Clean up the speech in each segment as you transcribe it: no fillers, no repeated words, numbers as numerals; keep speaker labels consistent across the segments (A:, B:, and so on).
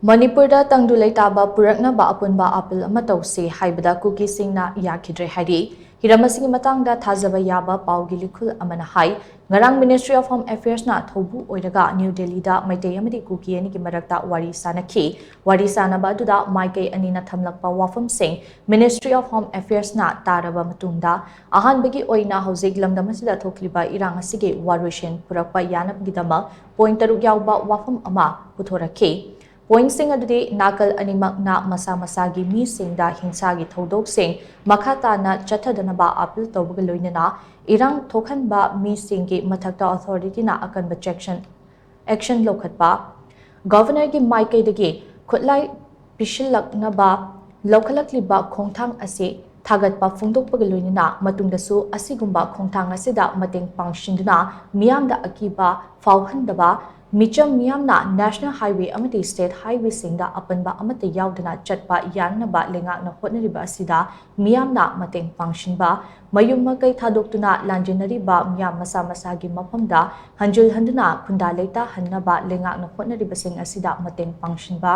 A: Manipur da Tangdu Leitaba Puraknaba apunba apil ama Tousi Haibada Kuki Singna Yakhidre hairi hiramasigi matangda thazaba yaba paugi likhul amana hai ngarang Ministry of Home Affairs na thobu oiraga New Delhi da maitei amadi Kuki ani ki marakta wari sanakhi wari sanaba aduda maikei ani na thamlakpa wafam sing Ministry of Home Affairs na taraba matungda ahanbagi oina hojik lamdam asida thokliba irang asige warushin purakpa yanabgidama point taruk yawba wafam ama puthorakhi Point sing adudi nakal animak na masa-masagi mi sing da hingsagi thodok sing makata na chathadanaba apil tawbaga loinana irang thokhan ba mi sing ki mathakta authority na akan ba action lokhatpa governor ki maikai dagi khutlai pishillaknaba lokhalakliba khongthang ase thagatpa phungdokpaga loinana matungdasu asigumba khongthang asida mateng pangshinduna miyamda akiba fauhandaba Micham Miyamna National Highway amati State Highway singda apanba amati yaudana chatpa yanaba lengakna hotnariba asida Miyamna mateng pangshinba mayum makai thadoktuna lanjinariba miyam masa masagi mafamda hanjul handuna khunda leita hannaba lengakna hotnariba sing asida mateng pangshinba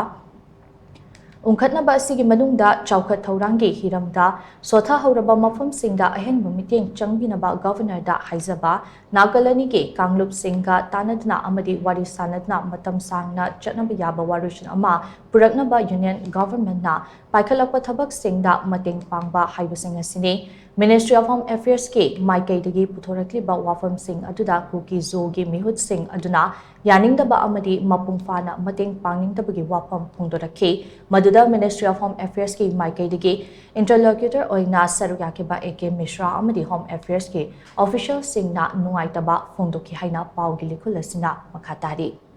A: Ungkhatnaba asigi manungda chawkhat thaurangi hiramda sotha hauraba mafam singda ahenba miteng changbinaba governor da haizaba nagalani ge kanglup singga tanadna amadi wari sanadna matam sangna chatnaba yaba warushin ama puraknaba union government na paikhalakpa thabak singda mateng pangba haibasing asini Ministry of Home Affairs ke maikai dagi puthorakliba wafam sing aduda kuki zogi mihut sing aduna yaningdaba amadi mapungfana mateng pangningdabagi wafam phungdorakhi maduda Ministry of Home Affairs ke maikai dagi interlocutor oina saruyakiba AK Mishra amadi Home Affairs ke official singna nungaitaba phungdoki haina paugi likhulasina makhatari